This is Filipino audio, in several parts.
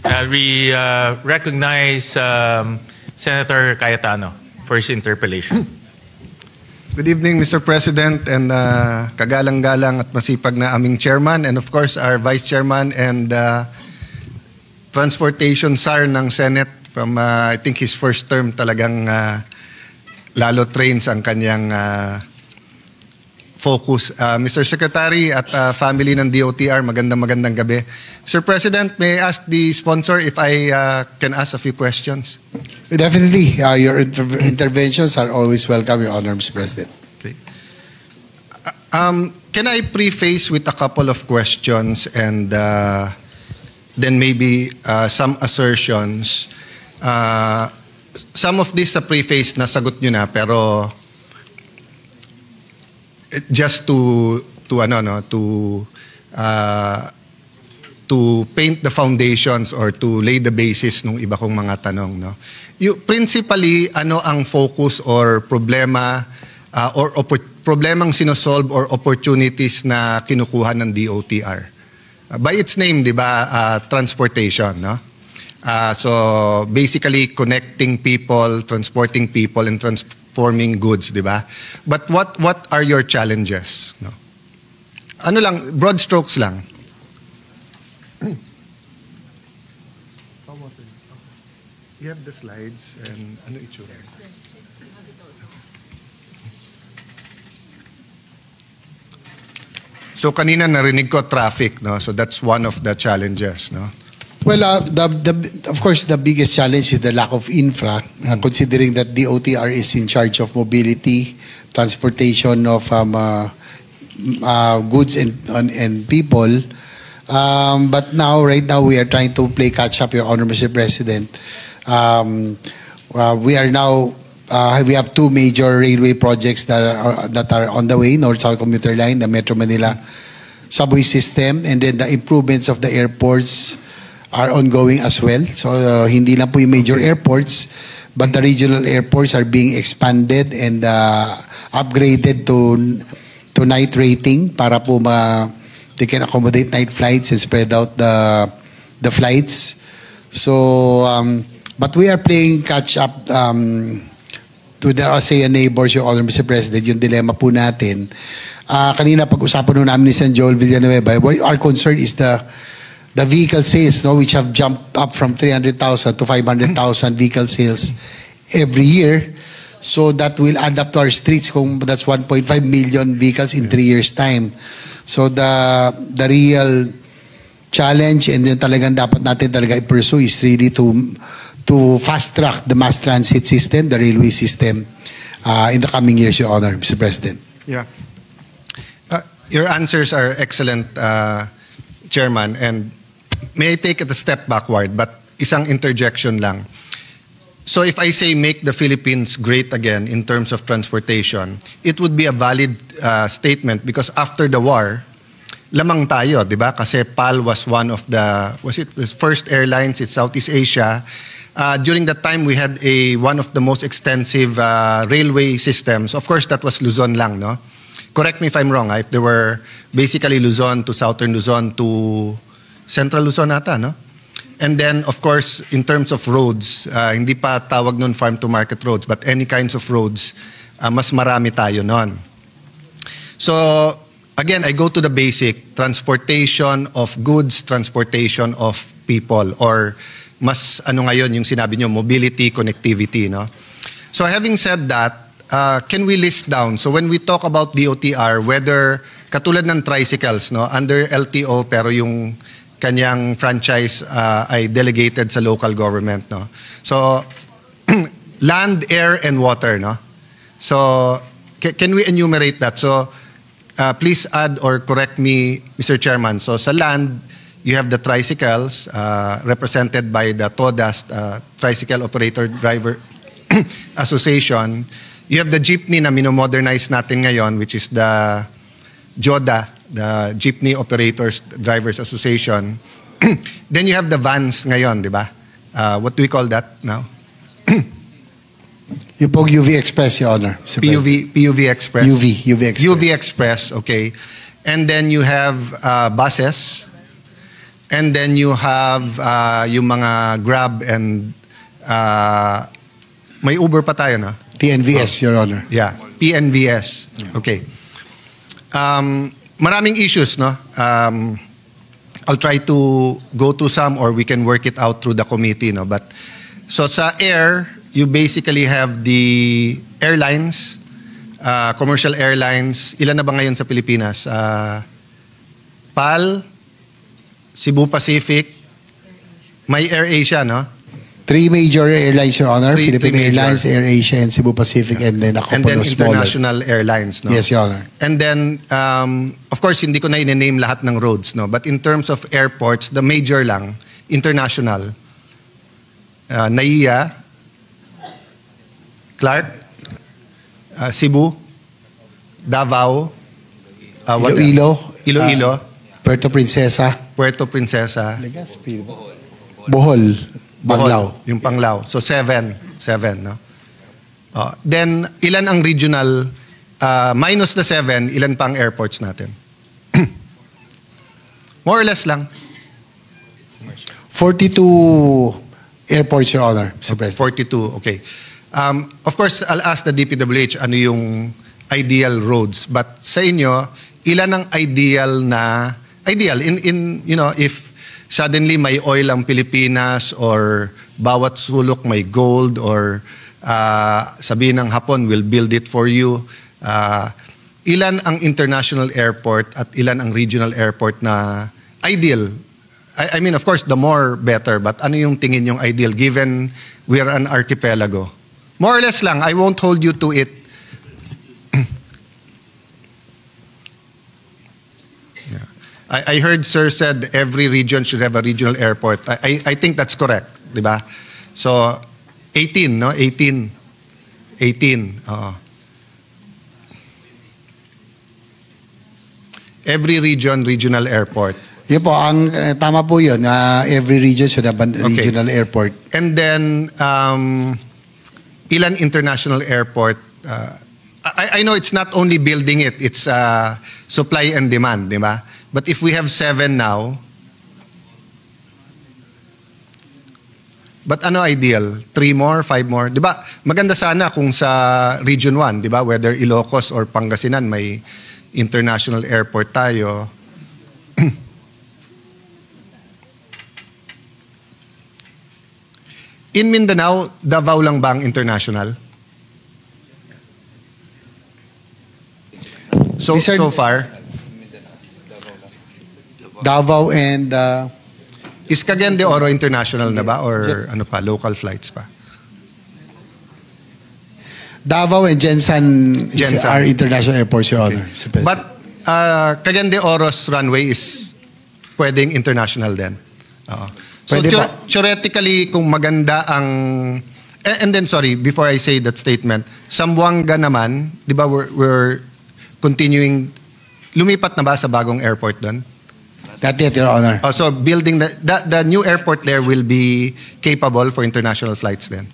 We recognize Senator Cayetano for his interpellation. Good evening, Mr. President, and kagalang-galang at masipag na aming chairman, and of course our vice chairman and transportation czar ng Senate from I think his first term talagang lalo trains ang kanyang focus. Mr. Secretary at family ng DOTR, magandang gabi. Mr. President, may I ask the sponsor if I can ask a few questions? Definitely. Your interventions are always welcome, Your Honor, Mr. President. Okay. Can I preface with a couple of questions and then maybe some assertions? Some of this sa preface nasagot nyo na, pero just to paint the foundations or to lay the basis ng iba kong mga tanong, no? Principally, ano ang focus or problema or problemang sinosolve or opportunities na kinukuha ng DOTR? By its name, di ba, transportation, no? So basically connecting people, transporting people, and transforming goods, di ba? But what are your challenges, no? Ano lang, broad strokes lang. You have the slides and ano itsura? So kanina narinig ko traffic, no? So that's one of the challenges, no? Well, of course, the biggest challenge is the lack of infra, considering that the DOTR is in charge of mobility, transportation of goods and people. But right now, we are trying to play catch up, Your Honor, Mr. President. We are now we have two major railway projects that are on the way: North-South Commuter Line, the Metro Manila subway system, and then the improvements of the airports are ongoing as well. So hindi lang po yung major airports, but the regional airports are being expanded and upgraded to night rating para po they can accommodate night flights and spread out the flights. So but we are playing catch up to the ASEAN neighbors, Your Honor, Mr. President. Yung dilemma po natin. Kanina pag-usapan nun namin ni Sen. Joel Villanueva, our concern is the vehicle sales, no, which have jumped up from 300,000 to 500,000 vehicle sales every year. So that will add up to our streets kung that's 1.5 million vehicles in 3 years' time. So the real challenge and then talagang dapat natin talaga i-pursue is really to fast-track the mass transit system, the railway system in the coming years, Your Honor, Mr. President. Yeah. Your answers are excellent, Chairman, and may I take it a step backward, but isang interjection lang. So if I say make the Philippines great again in terms of transportation, it would be a valid statement because after the war, lamang tayo, di ba? Kasi PAL was one of the first airlines in Southeast Asia. During that time, we had one of the most extensive railway systems. Of course, that was Luzon lang, no? Correct me if I'm wrong, if they were basically Luzon to Southern Luzon to Central Luzon ata, no? And then, of course, in terms of roads, hindi pa tawag nun farm-to-market roads, but any kinds of roads, mas marami tayo nun. So, again, I go to the basic, transportation of goods, transportation of people, or mas ano ngayon yung sinabi nyo, mobility, connectivity, no? So, having said that, can we list down? So, when we talk about DOTR, whether katulad ng tricycles, no, under LTO, pero yung kanyang franchise ay delegated sa local government, no? So land, air, and water, no? So can we enumerate that? So please add or correct me, Mr. Chairman. So sa land, you have the tricycles represented by the TODAS, Tricycle Operator Driver Association. You have the jeepney na minomodernize natin ngayon, which is the JODA, the Jeepney Operators Drivers Association. Then you have the vans ngayon, di ba? What do we call that now? Yung pong UV Express, Your Honor. PUV Express. UV Express. UV Express, okay. And then you have buses. And then you have yung mga Grab and may Uber pa tayo, no? TNVS, Your Honor. Yeah, PNVS. Okay. Maraming issues, no? I'll try to go through some or we can work it out through the committee, no? But so sa air, you basically have the airlines, commercial airlines. Ilan na ba ngayon sa Pilipinas? PAL, Cebu Pacific, may AirAsia, no? 3 major airlines, Your Honor. Three Philippine major. Airlines, AirAsia, and Cebu Pacific, and then a And couple then of smaller. international airlines, no? Yes, Your Honor. And then, of course, hindi ko na i-name lahat ng roads, no? But in terms of airports, the major lang, international, NAIA, Clark, Cebu, Davao, Iloilo, Puerto Princesa, Puerto Princesa, Bohol, Banglao. yung Panglao. So, seven, no? Then, ilan ang regional, minus the 7, ilan pang airports natin? More or less lang. 42 airports, Your Honor, Mr. President. 42, okay. Of course, I'll ask the DPWH ano yung ideal roads. But sa inyo, ilan ang ideal in you know, if suddenly may oil ang Pilipinas or bawat sulok may gold or sabihin ng Hapon, we'll build it for you. Ilan ang international airport at ilan ang regional airport na ideal? I mean, of course, the more better, but ano yung tingin yung ideal given we're an archipelago? More or less lang, I won't hold you to it. Yeah. I heard Sir said every region should have a regional airport. I think that's correct, di ba? So, 18, no? 18. Every region, regional airport. Yun po, ang tama po yun. Every region should have a regional airport. And then, ilan international airport? I know it's not only building it, it's supply and demand, di ba? But if we have 7 now, but ano ideal? 3 more, 5 more? Di ba? Maganda sana kung sa Region 1, di ba? Whether Ilocos or Pangasinan, may international airport tayo. In Mindanao, Davao lang bang international? So far, Davao and is Cagayan de Oro international na ba or ano pa, local flights pa? Davao and Jensan Jensan. are international airports, Your Honor. Mr. President. But Cagayan de Oro's runway is pwedeng international din. So Pwede ba? theoretically, kung maganda ang... And then, sorry, before I say that statement, Zamboanga naman, di ba we're continuing... Lumipat na ba sa bagong airport doon? Not yet, Your Honor. So building the new airport there will be capable for international flights then?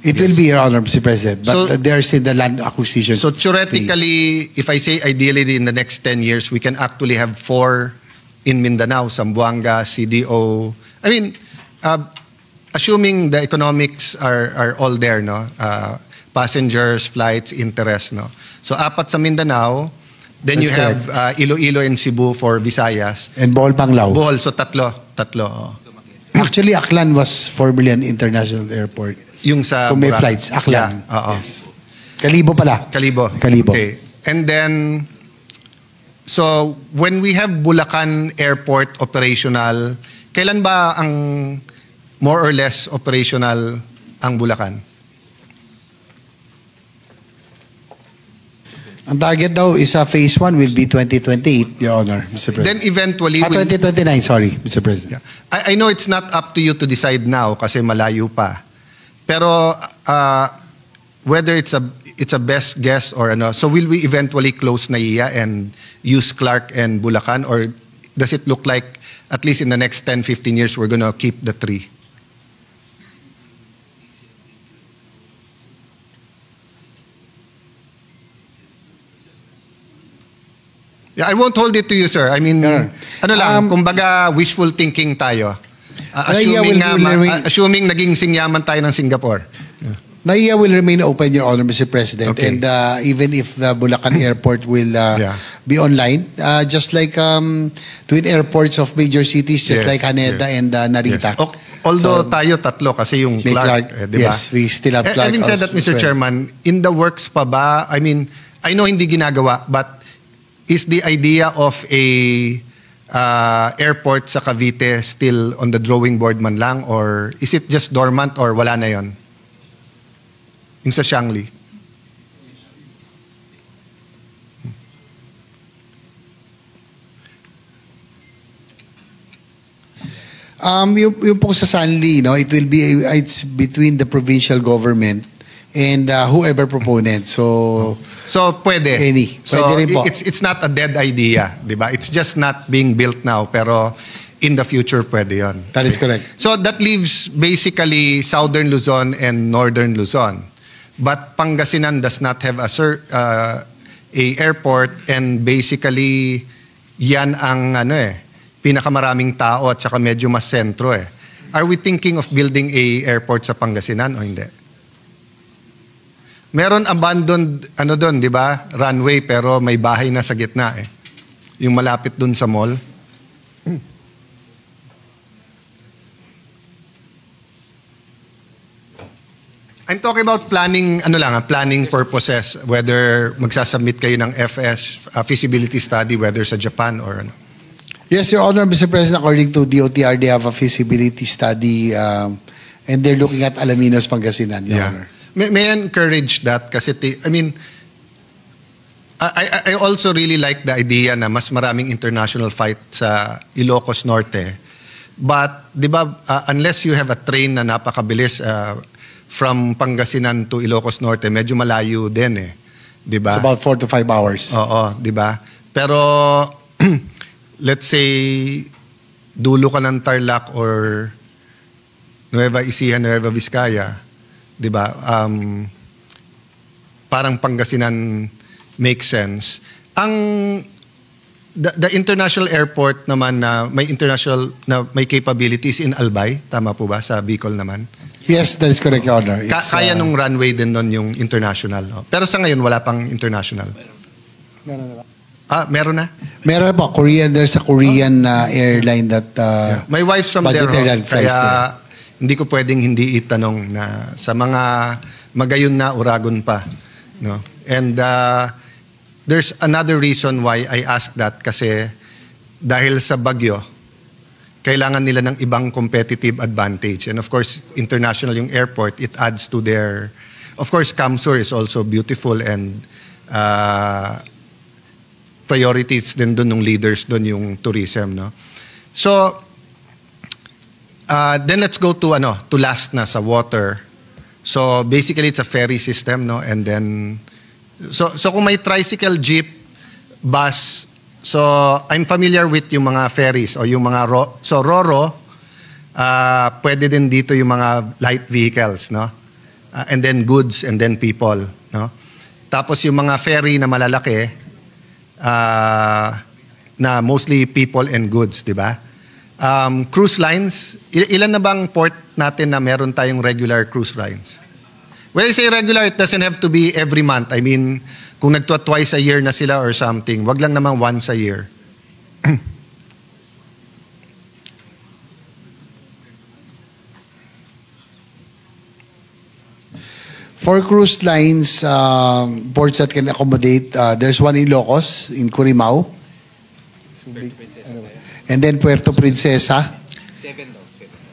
It will be, Your Honor, Mr. President. But So- there's in the land acquisition. So theoretically, if I say ideally in the next 10 years, we can actually have 4 in Mindanao, Zamboanga, CDO. I mean, assuming the economics are all there, no? Passengers, flights, interest, no? So 4 sa Mindanao, then That's you have Iloilo and Cebu for Visayas. And Bohol Panglao. Bohol, so tatlo. Oh. Actually, Aklan was formerly an international airport. Yung sa Kung may Boracay. flights, Aklan. Yeah, oo. Yes. Kalibo pala. Kalibo. Kalibo. Okay. And then, so when we have Bulacan Airport operational, kailan ba ang more or less operational ang Bulacan? Ang target daw is phase 1 will be 2028, Your Honor, Mr. President. Then eventually, 2029, sorry, Mr. President. I know it's not up to you to decide now kasi malayo pa. Pero whether it's a best guess or ano, so will we eventually close NAIA and use Clark and Bulacan, or does it look like at least in the next 10, 15 years we're gonna keep the 3? Yeah, I won't hold it to you, sir. I mean, Yeah. ano lang, kumbaga wishful thinking tayo. NAIA Assuming naging singyaman tayo ng Singapore. NAIA will remain open, Your Honor, Mr. President. Okay. And even if the Bulacan Airport will Yeah. be online, just like twin airports of major cities, just Yes, like Haneda yes. and Narita. Yes. Although So, tayo tatlo kasi yung may Clark, di ba? Yes, we still have Clark. Having said that, as Mr. well. Chairman, in the works pa ba, I mean, I know hindi ginagawa, but is the idea of a airport sa Cavite still on the drawing board man lang, or is it just dormant, or wala na yon? Yung sa Siangli. Yung po sa Sanli, no, it will be, it's between the provincial government and whoever proponent. So, Pwede. Any. So Pwede rin po. it's not a dead idea, di ba? It's just not being built now, pero in the future pwede yon. that is correct. So that leaves basically Southern Luzon and Northern Luzon. But Pangasinan does not have a airport, and basically yan ang pinakamaraming tao at saka medyo mas sentro eh. Are we thinking of building a airport sa Pangasinan o hindi? Meron abandoned doon, 'di ba? Runway, pero may bahay na sa gitna eh. Yung malapit doon sa mall. I'm talking about planning, planning purposes, whether magsasubmit kayo ng FS, feasibility study, whether sa Japan or ano. Yes, Your Honor, Mr. President, according to DOTR, they have a feasibility study and they're looking at Alaminos, Pangasinan, Your Honor. May I encourage that kasi, I also really like the idea na mas maraming international fight sa Ilocos Norte. But, di ba, unless you have a train na napakabilis from Pangasinan to Ilocos Norte, medyo malayo din eh. Di ba? It's about 4 to 5 hours. Oo, di ba? Pero, let's say, dulo ka ng Tarlac or Nueva Ecija, Nueva Vizcaya, di ba? Parang Pangasinan makes sense. The international airport naman na may capabilities in Albay, tama po ba? Sa Bicol naman. Yes, that is correct, Your Honor. Kaya nung runway din doon yung international. No? Pero sa ngayon, wala pang international. Meron na? Meron po. There's a Korean airline that... My wife's from there. budget flights Kaya hindi ko pwedeng hindi itanong na sa mga magayon na uragon pa. No? And there's another reason why I asked that kasi dahil sa bagyo, kailangan nila ng ibang competitive advantage. And of course, international yung airport, it adds to their... Of course, Kamsur is also beautiful and priorities din doon ng leaders doon yung tourism. No? So, then let's go to last na sa water. So, basically, it's a ferry system, no? And then, so kung may tricycle, jeep, bus, so I'm familiar with yung mga ferries o yung mga Roro, pwede din dito yung mga light vehicles, no? And then goods and then people, no? Tapos yung mga ferry na malalaki na mostly people and goods, di ba? Cruise lines, ilan na bang port natin na meron tayong regular cruise lines? When I say regular, it doesn't have to be every month. I mean, kung twice a year na sila or something, wag lang naman once a year. For cruise lines, ports that can accommodate, there's one in Ilocos, in Curimao. And then Puerto Princesa.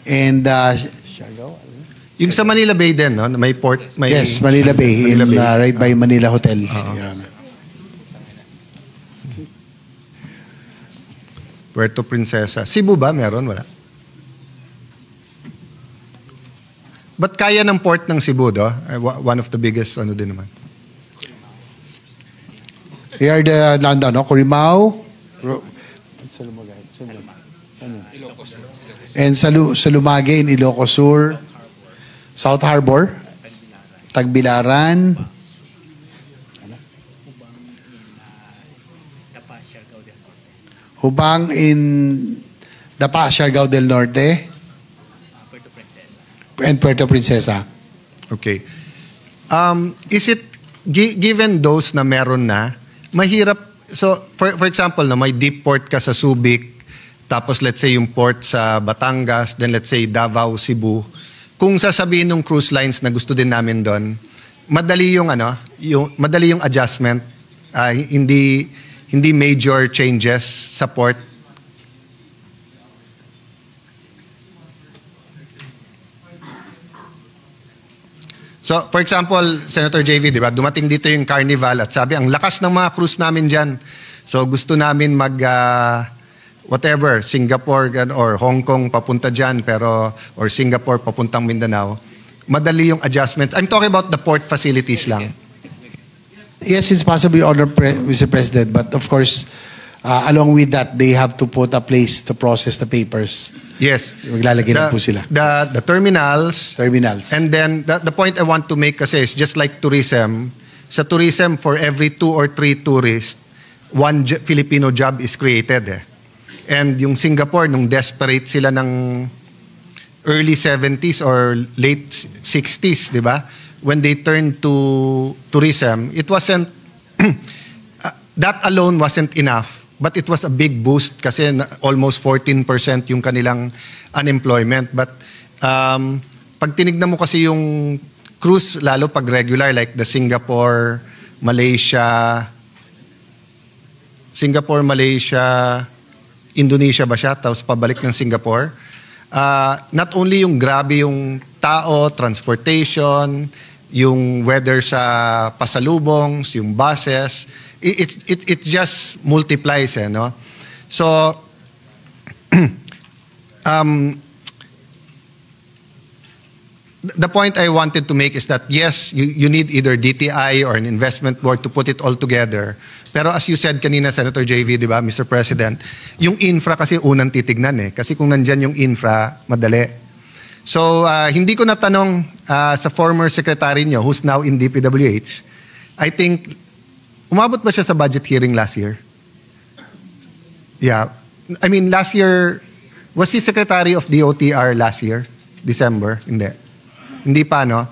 And Yung sa Manila Bay din, no? May port, may... yes, Manila Bay, Manila Bay. right by Manila Hotel. Yan. Puerto Princesa. Cebu ba? Meron? Wala. But kaya ng port ng Cebu, do? One of the biggest, din naman. Here are the London, no? Curimao. And Salumage in Ilocos Sur. South Harbor. Tagbilaran. Hubang in Dapa, Siargao del Norte, and Puerto Princesa. Okay. Is it, given those na meron na, mahirap, so for example, na may deep port ka sa Subic, tapos let's say yung port sa Batangas, then let's say Davao, Cebu, kung sasabihin ng cruise lines na gusto din namin doon, madali yung madali yung adjustment, hindi major changes sa port. So, for example, Senator JV, di ba, dumating dito yung Carnival at sabi, ang lakas ng mga cruise namin dyan. So, gusto namin whatever, Singapore or Hong Kong papunta dyan, or Singapore papuntang Mindanao. Madali yung adjustment. I'm talking about the port facilities lang. Yes, it's possibly order, Mr. President, but of course, along with that, they have to put a place to process the papers. Yes. Maglalagay na po sila. The terminals. Terminals. And then, the point I want to make kasi is just like tourism. Sa tourism, for every 2 or 3 tourists, 1 Filipino job is created. And yung Singapore, nung desperate sila ng early 70s or late 60s, di ba? When they turned to tourism, it wasn't, that alone wasn't enough. But it was a big boost kasi almost 14% yung kanilang unemployment. But pag tinignan mo kasi yung cruise, lalo pag regular, like the Singapore, Malaysia, Indonesia ba siya? Tapos pabalik ng Singapore. Not only yung grabe yung tao, transportation, yung weather sa pasalubong, yung buses, it just multiplies, no? So, the point I wanted to make is that yes, you need either DTI or an investment board to put it all together. Pero as you said kanina, Senator JV, di ba, Mr. President, yung infra kasi unang titignan Kasi kung nandyan yung infra, madali. So, hindi ko natanong sa former secretary nyo, who's now in DPWH, I think, umabot ba siya sa budget hearing last year? Yeah. I mean, last year, was he secretary of DOTR last year? December? Hindi pa, no?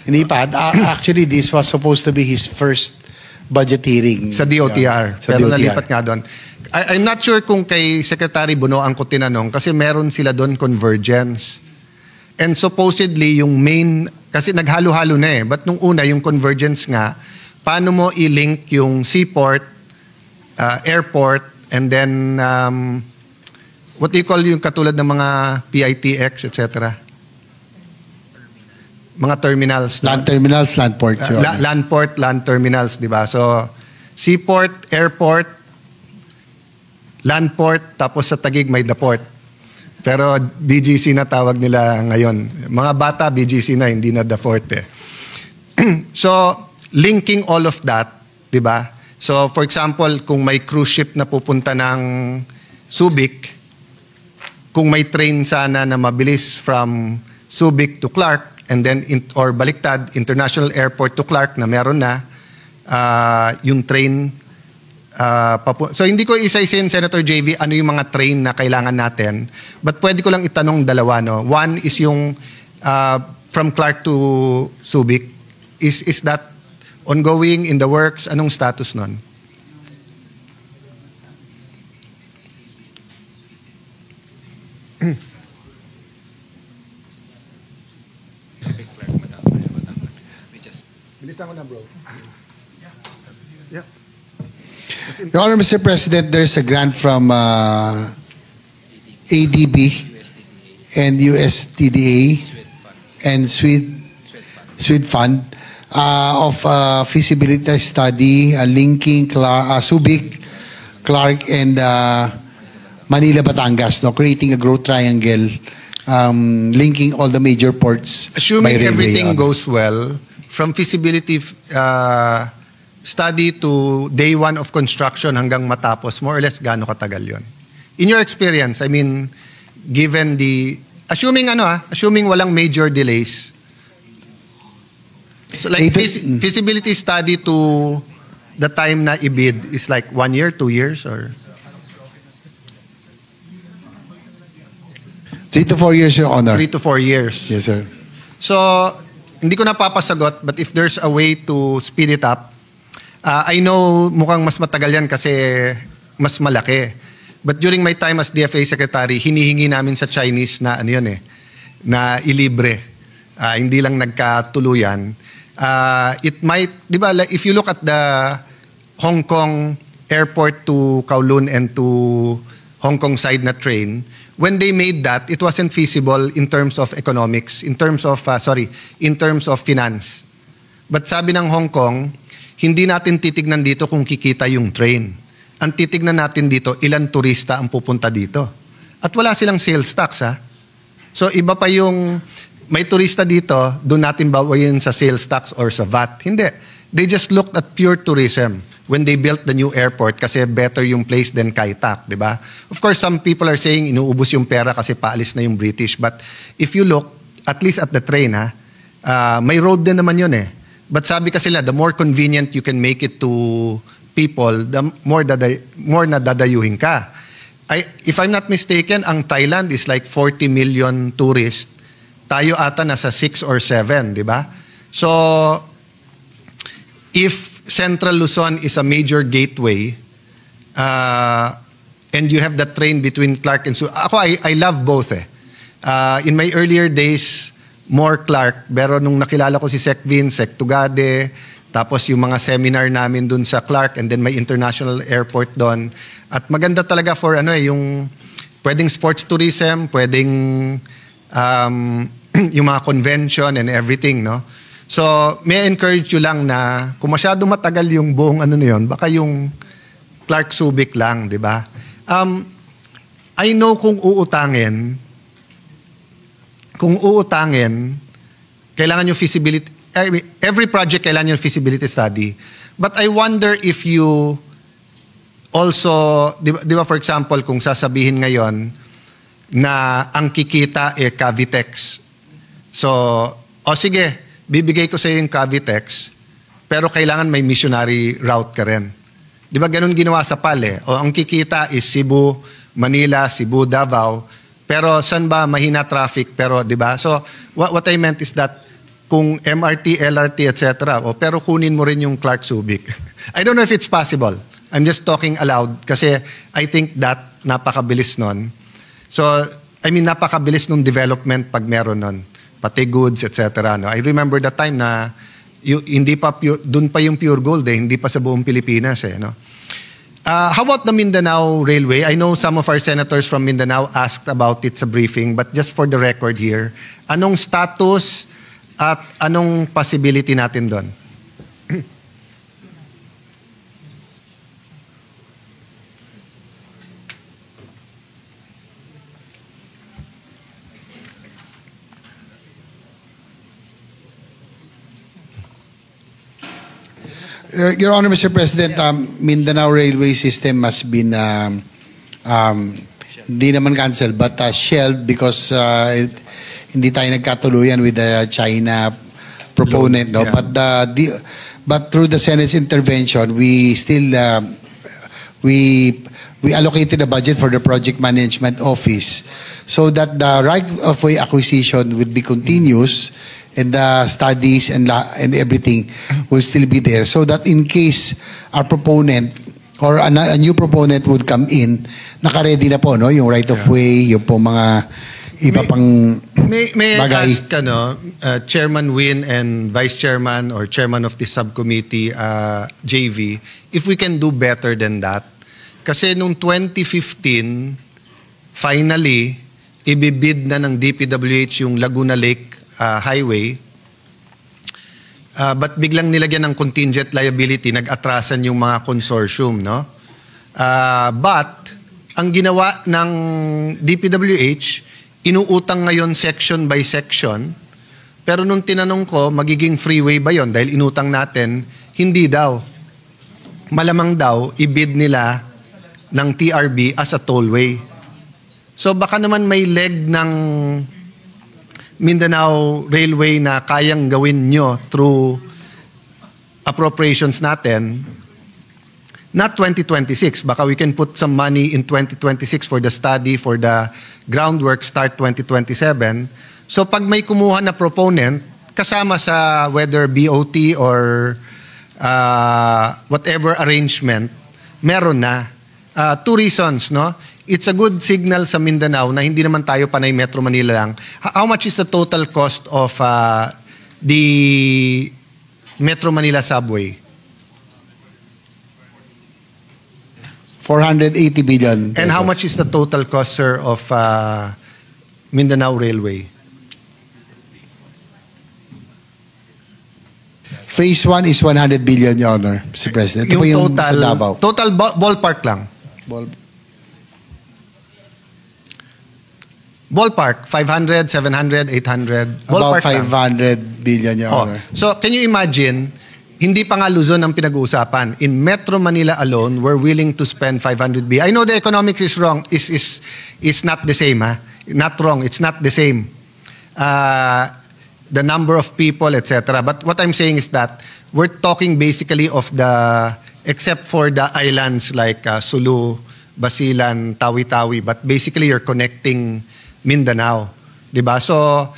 Hindi pa. Actually, this was supposed to be his first budget hearing. Sa DOTR. Sa Pero DOTR. nalipat nga doon. I'm not sure kung kay Secretary Bunoan ko tinanong kasi meron sila doon convergence. And supposedly, yung main, kasi naghalo-halo na But nung una, yung convergence nga, paano mo i-link yung seaport, airport, and then, what do you call yung katulad ng mga PITX, etc.? Mga terminals. Land terminals, land ports. Land port, land terminals, di ba? So, seaport, airport, land port, tapos sa Taguig may the port. Pero BGC na tawag nila ngayon. Mga bata, BGC na, hindi na the port So, linking all of that, di ba? So, for example, kung may cruise ship na pupunta ng Subic, kung may train sana na mabilis from Subic to Clark, and then, or baliktad, International Airport to Clark na meron na yung train. So, hindi ko isa-isin, Senator JV, ano yung mga train na kailangan natin. But pwede ko lang itanong dalawa, no? One is yung from Clark to Subic. Is that ongoing, in the works? Anong status nun? Bilisan ko na, bro. Yeah. Your Honor, Mr. President, there's a grant from ADB and USTDA and SWID Fund of feasibility study linking Subic, Clark, and Manila, Batangas, creating a growth triangle linking all the major ports. Assuming everything goes well, from feasibility study to day one of construction hanggang matapos, more or less, gaano katagal yon? In your experience, I mean, given the, assuming walang major delays, so like feasibility study to the time na ibid is like 1 year, 2 years, or? 3 to 4 years, Your Honor. 3 to 4 years. Yes, sir. So, hindi ko napapasagot, but if there's a way to speed it up, I know mukhang mas matagal yan kasi mas malaki. But during my time as DFA Secretary, hinihingi namin sa Chinese na ano yun na ilibre. Hindi lang nagkatuluyan. It might, di ba, like, if you look at the Hong Kong airport to Kowloon and to Hong Kong side na train, when they made that, it wasn't feasible in terms of economics, in terms of finance. But sabi ng Hong Kong, hindi natin titignan dito kung kikita yung train. Ang titignan natin dito, ilan turista ang pupunta dito. At wala silang sales tax, ha? So iba pa yung may turista dito, doon natin bawayin sa sales tax or sa VAT. Hindi. They just looked at pure tourism when they built the new airport kasi better yung place than Kai Tak, di ba? Of course, some people are saying inuubos yung pera kasi paalis na yung British. But if you look, at least at the train, may road din naman yun eh. But sabi kasi nila, the more convenient you can make it to people, the more na dadayuhin ka. If I'm not mistaken, ang Thailand is like 40 million tourists. Tayo ata nasa 6 or 7, di ba? So, if Central Luzon is a major gateway, and you have that train between Clark and ako, I love both eh. In my earlier days, more Clark, pero nung nakilala ko si Sec Vin, Sec Tugade, tapos yung mga seminar namin dun sa Clark and then may international airport doon. At maganda talaga for yung pwedeng sports tourism, pwedeng yung mga convention and everything, no? So, may I encourage you lang na kung masyado matagal yung buong na yun, baka yung Clark Subic lang, di ba? I know kung uutangin, kailangan yung feasibility, every project kailangan yung feasibility study. But I wonder if you also, di ba for example, kung sasabihin ngayon na ang kikita Cavitex. So, sige, bibigay ko sa iyo yung Cavitex, pero kailangan may missionary route ka rin. Di ba ganun ginawa sa PAL O ang kikita is Cebu, Manila, Cebu, Davao, pero saan ba mahina traffic, pero di ba? So, what I meant is that kung MRT, LRT, etc., pero kunin mo rin yung Clark Subic. I don't know if it's possible. I'm just talking aloud kasi I think that napakabilis nun. So, napakabilis nung development pag meron nun. Pati goods, etc. No? I remember the time na hindi pa dun pa yung pure gold hindi pa sa buong Pilipinas no? How about the Mindanao Railway? I know some of our senators from Mindanao asked about it sa briefing, but just for the record here, anong status at anong possibility natin doon? Your Honor, Mr. President, Mindanao Railway System has been hindi naman cancelled but shelved because hindi tayo nagkatuluyan with the China proponent. No? Yeah. But through the Senate's intervention, we still we allocated a budget for the Project Management Office so that the right-of-way acquisition would be continuous and the studies and everything will still be there so that in case our proponent or a new proponent would come in, naka-ready na po, no? Yung right-of-way, yung po mga iba pang may bagay. I ask Chairman Win and Vice Chairman or Chairman of the subcommittee, JV, if we can do better than that. Kasi nung 2015, finally, ibibid na ng DPWH yung Laguna Lake highway, but biglang nilagyan ng contingent liability, nag-atrasan yung mga consortium, no? But ang ginawa ng DPWH, inuutang ngayon section by section, pero nung tinanong ko, magiging freeway ba yon dahil inutang natin, hindi daw. Malamang daw, ibid nila ng TRB as a tollway. So baka naman may leg ng Mindanao Railway na kayang gawin nyo through appropriations natin Not 2026. Baka we can put some money in 2026 for the study, for the groundwork, start 2027. So pag may kumuha na proponent, kasama sa whether BOT or whatever arrangement, meron na. Two reasons, no? It's a good signal sa Mindanao na hindi naman tayo panay Metro Manila lang. How much is the total cost of the Metro Manila subway? 480 billion pesos. And how much is the total cost, sir, of Mindanao Railway? Phase 1 is 100 billion, Your Honor, Mr. President. Ito po yung sa Davao. Total ballpark lang. Ballpark, 500, 700, 800. About Ballpark lang. 500 billion, Your Honor. So, can you imagine, hindi pa nga Luzon ang pinag-uusapan. In Metro Manila alone, we're willing to spend 500 billion. I know the economics is wrong, is not the same, ha? Not wrong, it's not the same. The number of people, etc. But what I'm saying is that we're talking basically of except for the islands like Sulu, Basilan, Tawi-Tawi, but basically you're connecting Mindanao. Diba? So,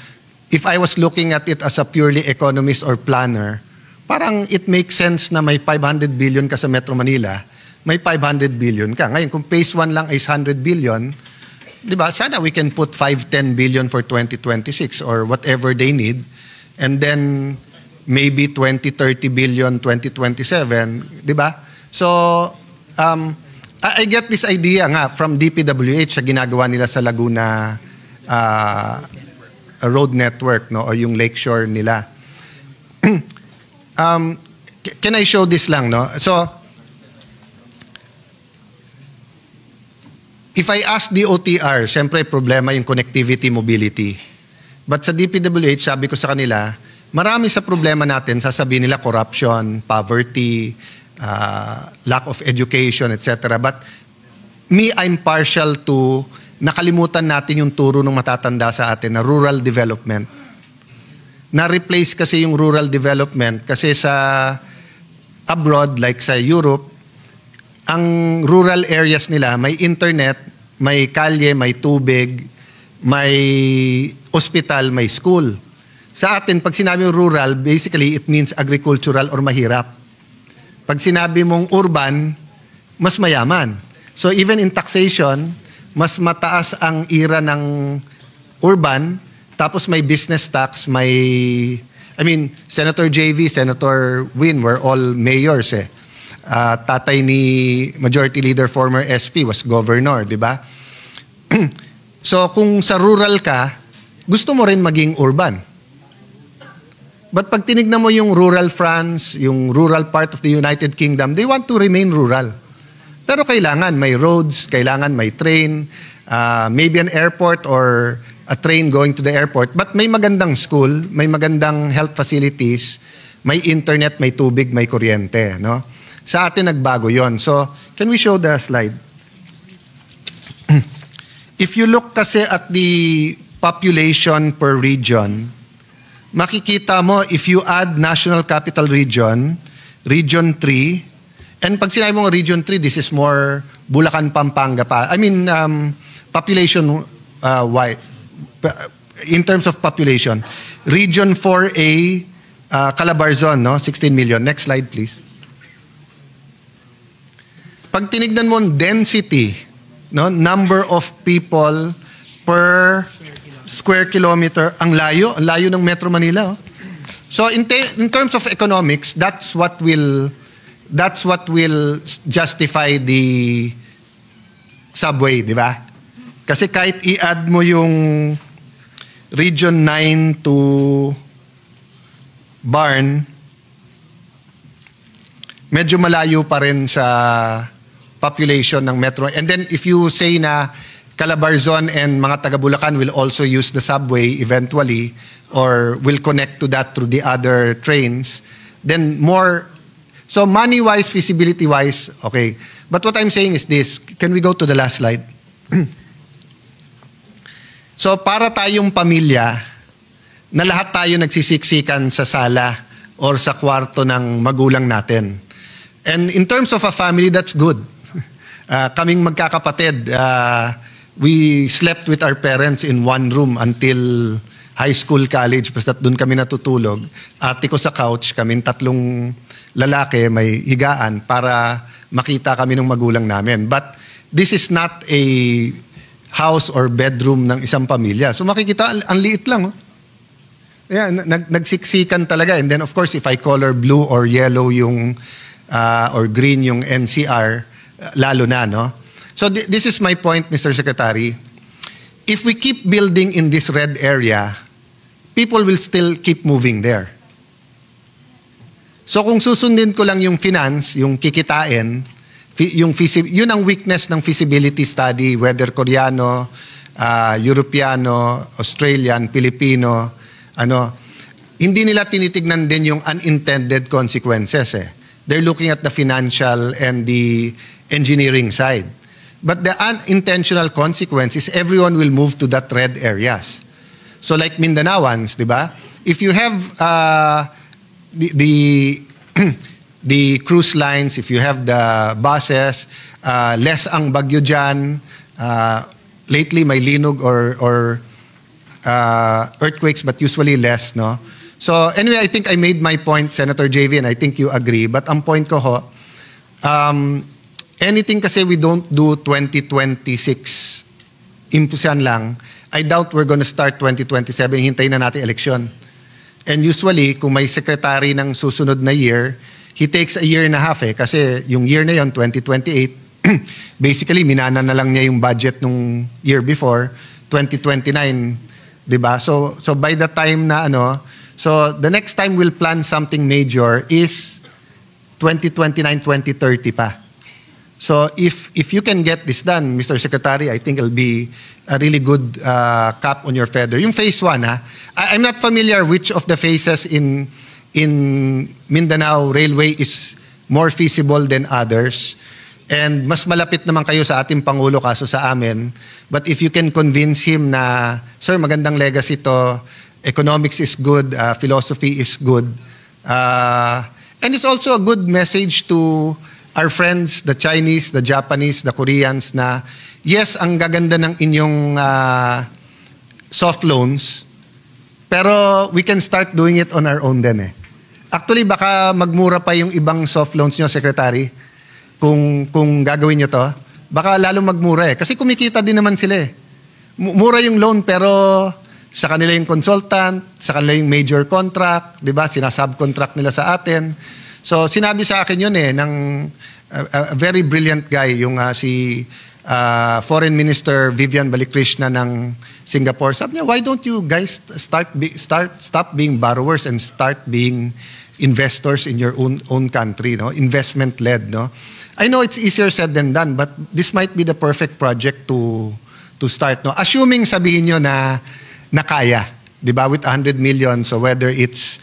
if I was looking at it as a purely economist or planner, parang it makes sense na may 500 billion ka sa Metro Manila, may 500 billion ka. Ngayon, kung phase 1 lang is 100 billion, diba, sana we can put 5-10 billion for 2026 or whatever they need, and then maybe 20-30 billion 2027, diba? So, I get this idea nga from DPWH sa ginagawa nila sa Laguna road network, no, or yung lakeshore nila. Can I show this lang, no? So, if I ask the OTR, siyempre problema yung connectivity, mobility. But sa DPWH, sabi ko sa kanila, marami sa problema natin, sasabihin nila corruption, poverty, lack of education, etc. But me, I'm partial to nakalimutan natin yung turo ng matatanda sa atin na rural development. Na-replace kasi yung rural development kasi sa abroad, like sa Europe, ang rural areas nila, may internet, may kalye, may tubig, may ospital, may school. Sa atin, pag sinabi mong rural, basically it means agricultural or mahirap. Pag sinabi mong urban, mas mayaman. So even in taxation, mas mataas ang ira ng urban, tapos may business tax, Senator JV, Senator Win were all mayors eh. Tatay ni Majority Leader former SP was governor, di ba? So kung sa rural ka, gusto mo rin maging urban. But pag tinignan mo yung rural France, yung rural part of the United Kingdom, they want to remain rural. Pero kailangan may roads, kailangan may train, maybe an airport or a train going to the airport. But may magandang school, may magandang health facilities, may internet, may tubig, may kuryente, no? Sa atin nagbago yon. So, can we show the slide? If you look kasi at the population per region, makikita mo if you add National Capital Region, Region 3, and pag sinabi mo Region 3, this is more Bulacan, Pampanga pa. Population wide. In terms of population. Region 4A, Calabarzon, no? 16 million. Next slide, please. Pag tinignan mo ang density, no, number of people per square kilometer, ang layo ng Metro Manila. Oh. So in terms of economics, that's what will justify the subway, di ba? Kasi kahit i-add mo yung Region 9 to Barn, medyo malayo pa rin sa population ng Metro. And then if you say na Calabarzon and mga taga Bulacan will also use the subway eventually or will connect to that through the other trains, then more, so money-wise, feasibility-wise, okay. But what I'm saying is this, can we go to the last slide? So para tayong pamilya, na lahat tayo nagsisiksikan sa sala or sa kwarto ng magulang natin. And in terms of a family, that's good. Kaming magkakapatid, we slept with our parents in one room until high school, college, basta doon kami natutulog. Ate ko sa couch, kaming tatlong lalaki, may higaan para makita kami ng magulang namin. But this is not a house or bedroom ng isang pamilya. So makikita, ang liit lang. Oh. Yeah, nagsiksikan talaga. And then of course, if I color blue or yellow yung, or green yung NCR, lalo na, no? So this is my point, Mr. Secretary. If we keep building in this red area, people will still keep moving there. So kung susundin ko lang yung finance, yung kikitain, yun ang weakness ng feasibility study, whether Koreano, Europeano, Australian, Filipino, hindi nila tinitignan din yung unintended consequences. They're looking at the financial and the engineering side. But the unintentional consequence is everyone will move to that red areas. So like Mindanaoans, di ba? If you have the cruise lines, if you have the buses, less ang bagyo dyan. Lately, may linog or earthquakes, but usually less, no? So anyway, I think I made my point, Senator JV, and I think you agree. But ang point ko ho, anything kasi we don't do 2026, impusan lang, I doubt we're gonna start 2027, hintayin na natin eleksyon. And usually, kung may secretary ng susunod na year, he takes a year and a half kasi yung year na yon 2028, basically, minana na lang niya yung budget nung year before, 2029, di ba? So by the time na so the next time we'll plan something major is 2029, 2030 pa. So if you can get this done, Mr. Secretary, I think it'll be a really good cap on your feather. Yung phase 1, I'm not familiar which of the phases in Mindanao Railway is more feasible than others. And mas malapit naman kayo sa ating Pangulo kaso sa amin. But if you can convince him na, sir, magandang legacy to, economics is good, philosophy is good. And it's also a good message to our friends, the Chinese, the Japanese, the Koreans na, yes, ang gaganda ng inyong soft loans, pero we can start doing it on our own din Actually, baka magmura pa yung ibang soft loans nyo, Secretary, kung gagawin nyo to. Baka lalo magmura Kasi kumikita din naman sila Mura yung loan, pero sa kanila yung consultant, sa kanila yung major contract, di ba? Sinasubcontract nila sa atin. So, sinabi sa akin yun ng a very brilliant guy, yung si Foreign Minister Vivian Balakrishnan ng Singapore. Sabi niya, why don't you guys stop being borrowers and start being investors in your own country, no? Investment-led, no? I know it's easier said than done, but this might be the perfect project to start, no? Assuming sabihin nyo na kaya, di ba? With 100 million, so whether it's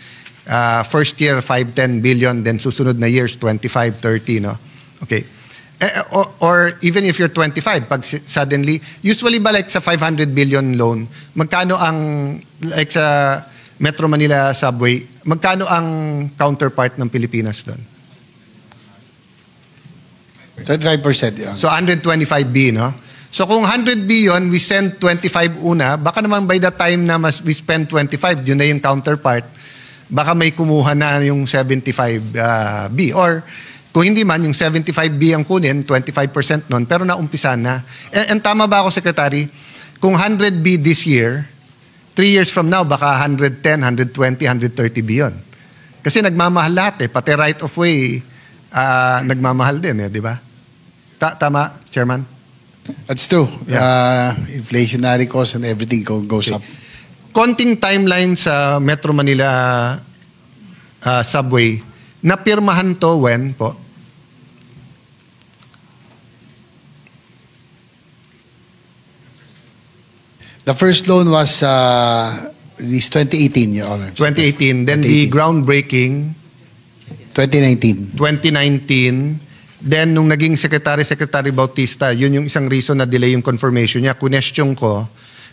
first year 5-10 billion, then susunod na years 25-30, no? Okay. Or even if you're 25, pag suddenly, usually ba like sa 500 billion loan, magkano ang, like sa Metro Manila subway, magkano ang counterpart ng Pilipinas doon? 25%. Yeah. So 125B, no? So kung 100B yun, we send 25 una, baka naman by the time na we spend 25, yun na yung counterpart, baka may kumuha na yung 75B. Or kung hindi man, yung 75B ang kunin, 25% nun, pero naumpisan na. And tama ba ako, Secretary? Kung 100B this year, 3 years from now, baka 110, 120, 130B yun. Kasi nagmamahal lahat pati right of way, nagmamahal din di ba? Tama, Chairman? That's true. Yeah. Inflationary costs and everything goes up. Konting timeline sa Metro Manila subway, napirmahan to when po? The first loan was released 2018, Your Honor. 2018. Then 2018. the groundbreaking, 2019. 2019. Then, nung naging Secretary Bautista, yun yung isang reason na delay yung confirmation niya. Question ko,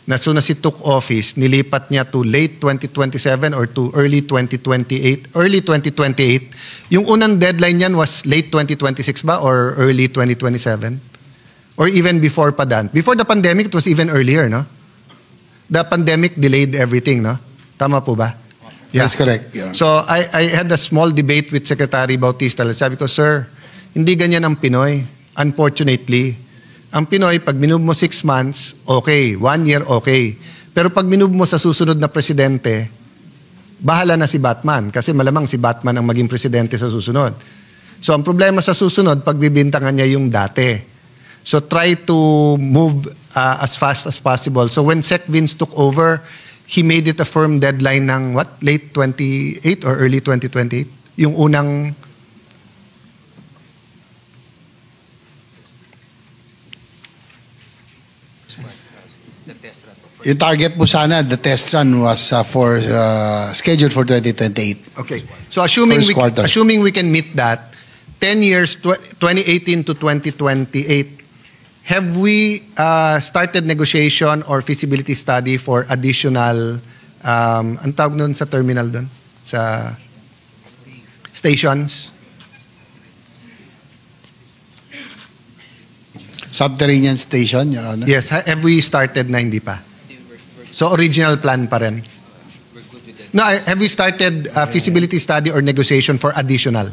na soon as he took office, nilipat niya to late 2027 or to early 2028. Early 2028. Yung unang deadline niyan was late 2026 ba or early 2027? Or even before pa dan? Before the pandemic, it was even earlier, no? The pandemic delayed everything, no? Tama po ba? That's correct. Yeah. So I had a small debate with Secretary Bautista. Sabi ko, sir, hindi ganyan ang Pinoy. Unfortunately, ang Pinoy, pag minove mo 6 months, okay. 1 year, okay. Pero pag minove mo sa susunod na presidente, bahala na si Batman. Kasi malamang si Batman ang maging presidente sa susunod. So ang problema sa susunod, pagbibintangan niya yung dati. So try to move as fast as possible. So when Sec Vince took over, he made it a firm deadline ng what? Late 28 or early 2028? Yung unang... Yung target mo sana, the test run was scheduled for 2028. Okay. So assuming First quarter. assuming we can meet that, 10 years, 2018 to 2028, have we started negotiation or feasibility study for additional, ang tawag nun sa terminal dun? Sa stations? Subterranean station, Your Honor? Yes. Have we started na hindi pa? So original plan pa rin? No, have we started feasibility study or negotiation for additional?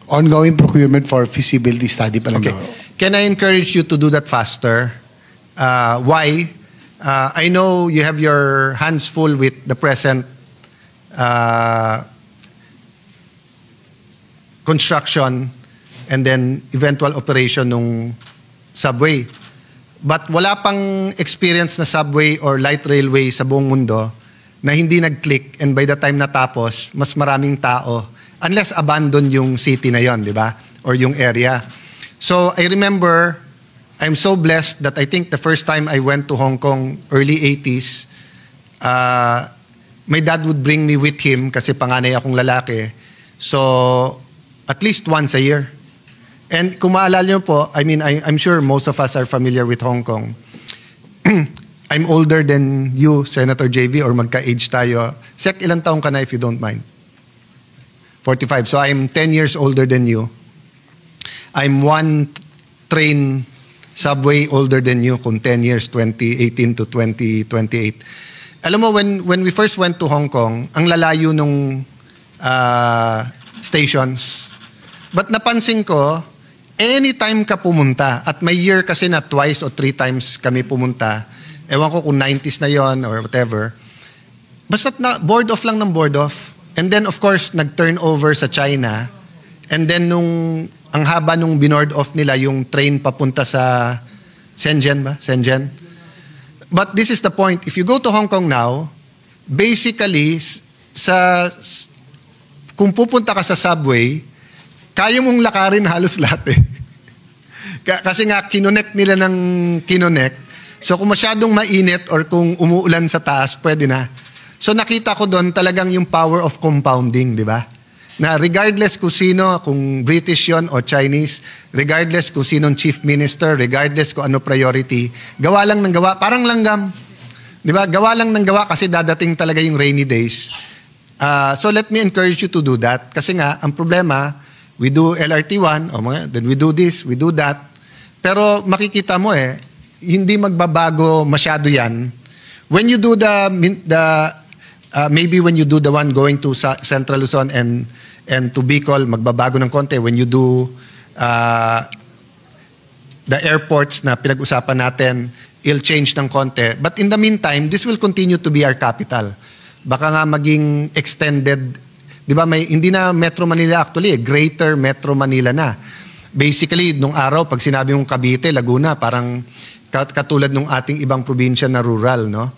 Ongoing procurement for feasibility study pa lang. Okay. Can I encourage you to do that faster? Why? I know you have your hands full with the present construction and then eventual operation ng subway. But wala pang experience na subway or light railway sa buong mundo na hindi nag-click, and by the time natapos, mas maraming tao unless abandon yung city na yon, di ba? Or yung area. So I remember, I'm so blessed that I think the first time I went to Hong Kong, early 80s, my dad would bring me with him kasi panganay akong lalaki. So at least once a year. And kung maalala niyo po, I mean, I'm sure most of us are familiar with Hong Kong. I'm older than you, Senator JV, or magka-age tayo. Sek, ilang taong ka na if you don't mind? 45. So I'm 10 years older than you. I'm one train subway older than you kung 10 years, 2018 to 2028. Alam mo, when we first went to Hong Kong, ang lalayo nung stations. But napansin ko, anytime ka pumunta, at may year kasi na twice or 3 times kami pumunta, ewan ko kung 90s na yon or whatever, basta't na, board off lang ng board off. And then of course, nag-turn over sa China, and then ang haba nung binoard off nila, yung train papunta sa Shenzhen ba? Shenzhen? But this is the point. If you go to Hong Kong now, basically, kung pupunta ka sa subway, kaya mong lakarin halos lahat eh. Kasi nga, kinonect nila ng kinonect. So kung masyadong mainit or kung umuulan sa taas, pwede na. So nakita ko doon talagang yung power of compounding, di ba? Na regardless kung sino, kung British yon o Chinese, regardless kung sinong chief minister, regardless kung ano priority, gawa lang ng gawa, parang langgam. Di ba? Gawa lang ng gawa kasi dadating talaga yung rainy days. So let me encourage you to do that. Kasi nga, ang problema, we do LRT1, then we do this, we do that. Pero makikita mo hindi magbabago masyado yan. When you do maybe when you do the one going to Central Luzon and to Bicol, magbabago ng konti. When you do the airports na pinag-usapan natin, it'll change ng konti. But in the meantime, this will continue to be our capital. Baka nga maging extended. Di ba, hindi na Metro Manila actually, Greater Metro Manila na. Basically, nung araw, pag sinabi mong Cavite, Laguna, parang katulad nung ating ibang probinsya na rural, no?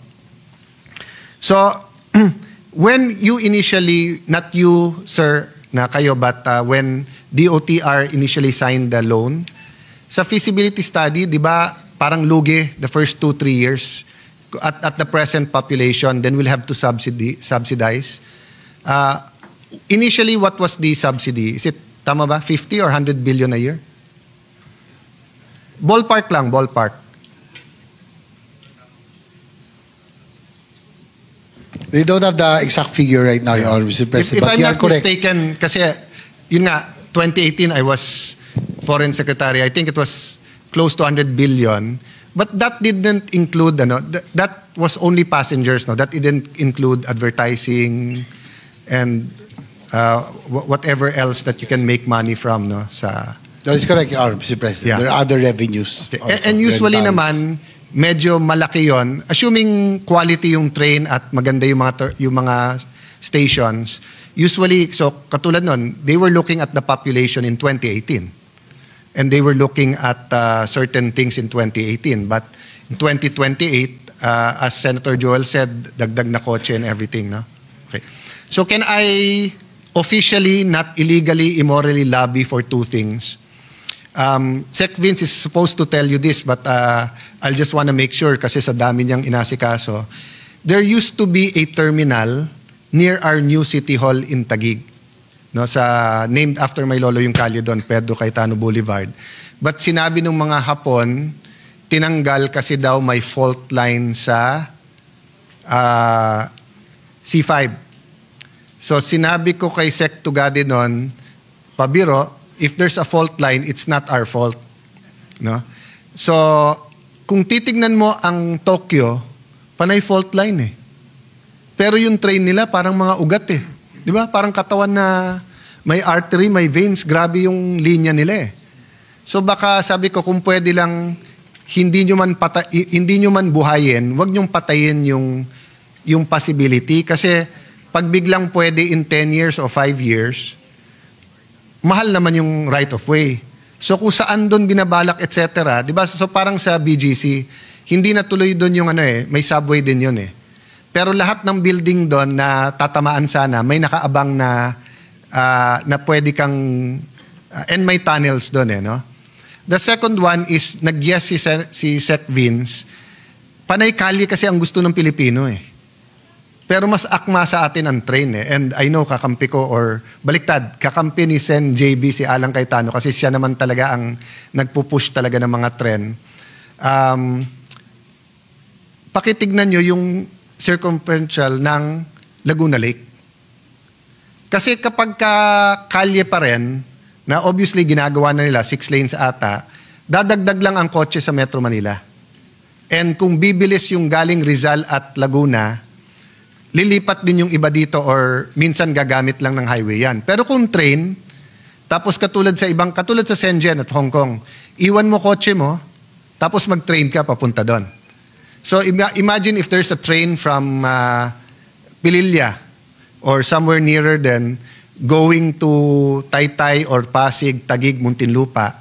So, when you initially, not you, sir, na kayo, but when DOTR initially signed the loan, sa feasibility study, di ba, parang lugi the first 2-3 years at the present population, then we'll have to subsidize. Initially, what was the subsidy? Is it Tama ba? 50 or 100 billion a year? Ballpark lang, ballpark. They don't have the exact figure right now, Your Honor, Mr. President. If but I'm you are not correct. mistaken, kasi yun nga, 2018 I was Foreign Secretary. I think it was close to 100 billion. But that didn't include, that was only passengers. No? That didn't include advertising and whatever else that you can make money from. No? That is correct, Your Honor, Mr. President. Yeah. There are other revenues. also, And usually rentals. naman, medyo malaki yon. Assuming quality yung train at maganda yung mga stations, usually, so katulad nun, they were looking at the population in 2018. And they were looking at certain things in 2018. But in 2028, as Senator Joel said, dagdag na kotse and everything. No? Okay. So can I officially, not illegally, immorally lobby for two things? Sec Vince is supposed to tell you this, but I'll just want to make sure kasi sa dami niyang inasikaso. There used to be a terminal near our new City Hall in Taguig. No, named after my lolo yung kalye doon, Pedro Cayetano Boulevard. But sinabi ng mga Hapon, tinanggal kasi daw may fault line sa C5. So sinabi ko kay Sec Tugade noon, pabiro, if there's a fault line, it's not our fault. No? So kung titignan mo ang Tokyo, panay fault line eh. Pero yung train nila parang mga ugat eh. Di ba? Parang katawan na may artery, may veins. Grabe yung linya nila eh. So baka sabi ko kung pwede lang hindi nyo man buhayin, wag nyong patayin yung possibility kasi pag biglang pwede in 10 years o 5 years, mahal naman yung right of way. So kung saan doon binabalak, etc. Di ba? So parang sa BGC, hindi natuloy doon yung may subway din yun eh. Pero lahat ng building doon na tatamaan sana, may nakaabang na pwede kang, and may tunnels doon eh, no? The second one is, nag-yes si Sec Vince, panay kalye kasi ang gusto ng Pilipino eh. Pero mas akma sa atin ang train eh. And I know, kakampi ko, or baliktad, kakampi ni Sen JB si Alan Cayetano kasi siya naman talaga ang nagpupush talaga ng mga tren. Pakitignan nyo yung circumferential ng Laguna Lake. Kasi kapag kalye pa rin, na obviously ginagawa na nila, 6 lanes ata, dadagdag lang ang kotse sa Metro Manila. And kung bibilis yung galing Rizal at Laguna, lilipat din yung iba dito or minsan gagamit lang ng highway yan. Pero kung train, tapos katulad sa Shenzhen at Hong Kong, iwan mo kotse mo, tapos mag-train ka papunta doon. So imagine if there's a train from Pililla or somewhere nearer than going to Taytay or Pasig, Taguig, Muntinlupa.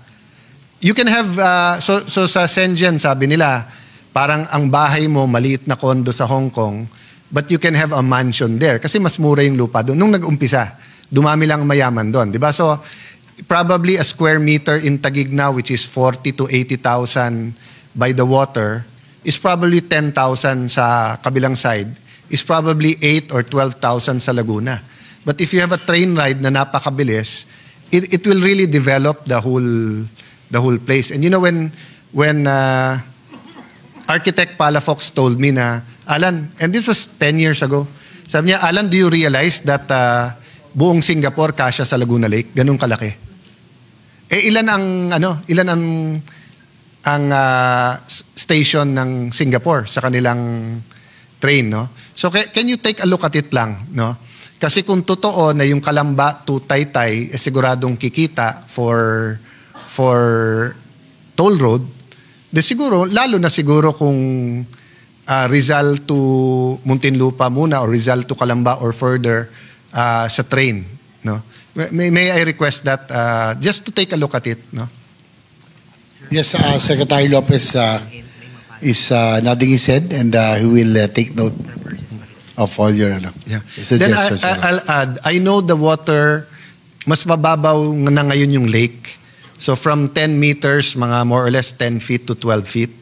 You can have, so sa Shenzhen, sabi nila, parang ang bahay mo, maliit na kondo sa Hong Kong, but you can have a mansion there kasi mas mura yung lupa doon. Nung nag-umpisa, dumami lang mayaman doon. Diba? So probably a square meter in Taguig now, which is 40 to 80,000 by the water, is probably 10,000 sa kabilang side, is probably 8 or 12,000 sa Laguna. But if you have a train ride na napakabilis, it will really develop the whole place. And you know when Architect Palafox told me na, Alan, and this was 10 years ago, sabi niya, Alan, do you realize that buong Singapore kasya sa Laguna Lake, ganun kalaki? Ilan ang station ng Singapore sa kanilang train, no? So can you take a look at it lang, no? Kasi kung totoo na yung Calamba to Taytay siguradong kikita for toll road, de siguro lalo na siguro kung Rizal to Muntinlupa muna or Rizal to Calamba or further sa train, no? May I request that just to take a look at it, no? Yes, Secretary Lopez is nodding his head and he will take note of all your suggestions. Then I'll add, I know the water, mas mababaw na ngayon yung lake. So from 10 meters, mga more or less 10 feet to 12 feet.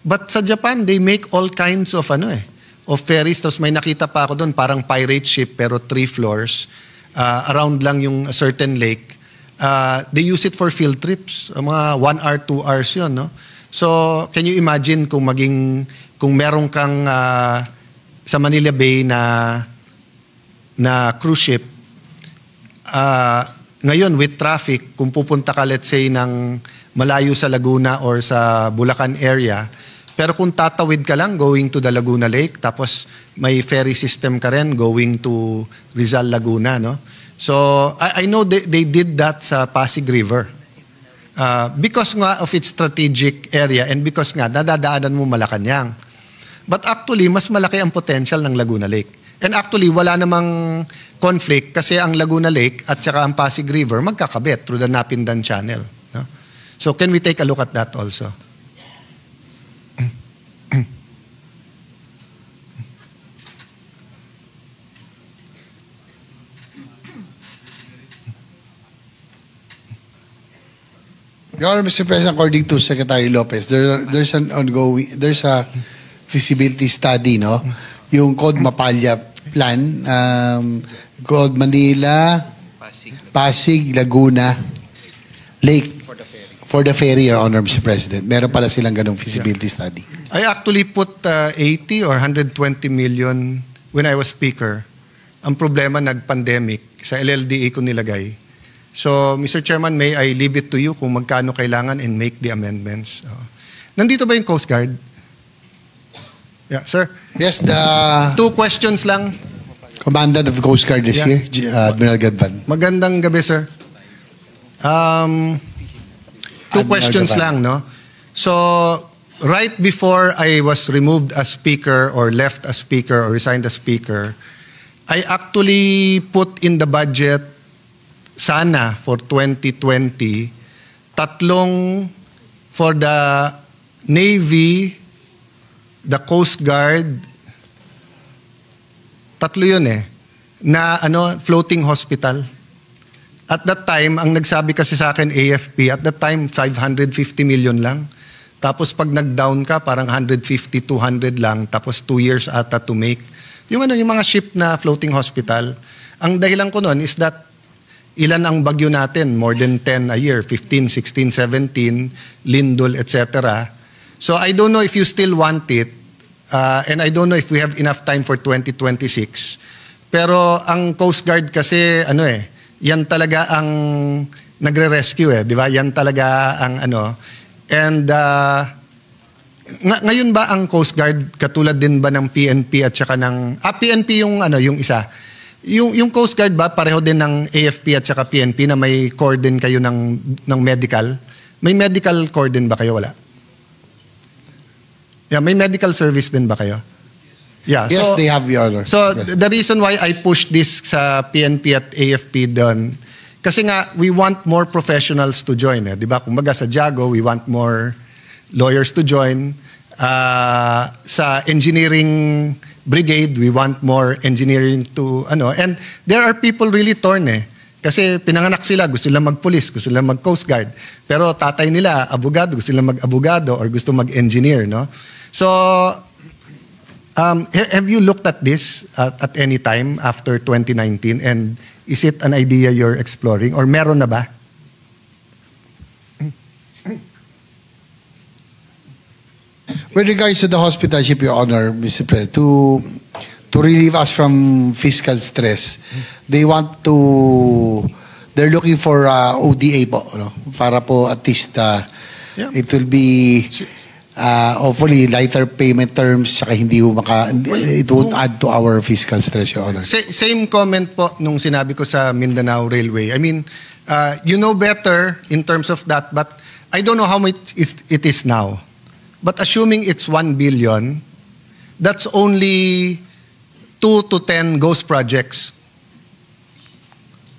But sa Japan, they make all kinds of of ferries. Tapos may nakita pa ako doon, parang pirate ship pero 3 floors. Around lang yung certain lake. they use it for field trips. Mga 1 hour, 2 hours yun, no? So, can you imagine kung meron kang sa Manila Bay na cruise ship, ngayon with traffic, kung pupunta ka let's say ng malayo sa Laguna or sa Bulacan area, pero kung tatawid ka lang going to the Laguna Lake, tapos may ferry system ka rin going to Rizal Laguna, no? So, I know they did that sa Pasig River. Because nga of its strategic area and because nga nadadaanan mo Malacanang. But actually, mas malaki ang potential ng Laguna Lake. And actually, wala namang conflict kasi ang Laguna Lake at saka ang Pasig River magkakabit through the Napindan Channel. No? So can we take a look at that also? Your Honor, Mr. President, according to Secretary Lopez, there's a feasibility study, no? Yung Code Mapalya plan, Code Manila, Pasig, Laguna, Lake, for the ferry, Your Honor, Mr. President. Meron pala silang ganong feasibility study. I actually put 80 or 120 million when I was speaker. Ang problema, nag-pandemic. Sa LLDA ko nilagay. So, Mr. Chairman, may I leave it to you kung magkano kailangan and make the amendments. Nandito ba yung Coast Guard? Yeah, sir. Yes, the 2 questions lang. Commandant of the Coast Guard is Yeah. here, Admiral Gadvan. Magandang gabi, sir. 2 questions lang, no? So, right before I was removed as speaker or left as speaker or resigned as speaker, I actually put in the budget sana for 2020, 3 for the Navy, the Coast Guard, 3 yun na floating hospital. At that time, ang nagsabi kasi sa akin AFP, at that time 550 million lang. Tapos pag nag-down ka, parang 150, 200 lang, tapos 2 years ata to make. Yung mga ship na floating hospital, ang dahilan ko noon is that ilan ang bagyo natin? More than 10 a year, 15, 16, 17, lindol, etc. So I don't know if you still want it, and I don't know if we have enough time for 2026. Pero ang Coast Guard kasi, yan talaga ang nagre-rescue di ba? Yan talaga ang And ngayon ba ang Coast Guard katulad din ba ng PNP at saka ng PNP yung isa? Yung Coast Guard ba pareho din ng AFP at saka PNP na may core din kayo ng medical? May medical core din ba kayo? Wala? Yeah, may medical service din ba kayo? Yeah, Yes, so, they have, Your Honor. So the reason why I pushed this sa PNP at AFP doon, kasi nga we want more professionals to join. Di ba? Kumbaga sa Jago, we want more lawyers to join. Sa engineering brigade, we want more engineering to and there are people really torn kasi pinanganak sila, gusto lang mag-police, gusto lang mag-coast guard, pero tatay nila abogado, gusto lang mag-abogado or gusto mag-engineer, no? So have you looked at this at any time after 2019, and is it an idea you're exploring or meron na ba? With regards to the hospital ship, Your Honor, Mr. President, to relieve us from fiscal stress, they're looking for ODA po, para po at least it will be hopefully lighter payment terms, saka it won't add to our fiscal stress, Your Honor. Same comment po nung sinabi ko sa Mindanao Railway. I mean, you know better in terms of that, but I don't know how much it is now. But assuming it's 1 billion, that's only 2 to 10 ghost projects.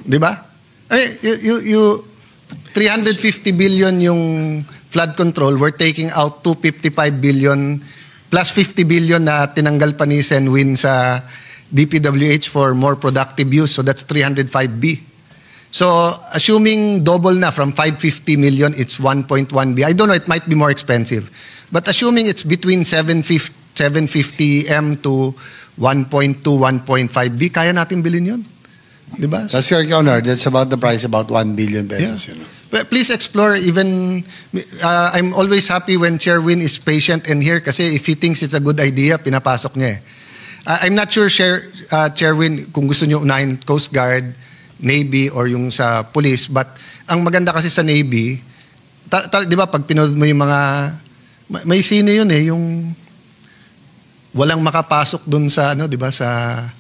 Di ba? 350 billion yung flood control, we're taking out 255 billion plus 50 billion na tinanggal pa ni Senwin sa DPWH for more productive use. So that's 305B. So assuming double na from 550 million, it's 1.1 B. I don't know, it might be more expensive. But assuming it's between 750 M to 1.2, 1.5 B, kaya natin bilhin yun. Di ba? That's correct, Your Honor. That's about the price, about 1 billion pesos. Yeah. You know. But please explore even, I'm always happy when Chair Win is patient and here kasi if he thinks it's a good idea, pinapasok niya eh. I'm not sure, Chair Win, kung gusto niyo unahin Coast Guard, Navy, or yung sa police, but ang maganda kasi sa Navy, di ba pag pinanood mo yung mga, may sine yun eh, yung walang makapasok dun sa, ano, di ba, sa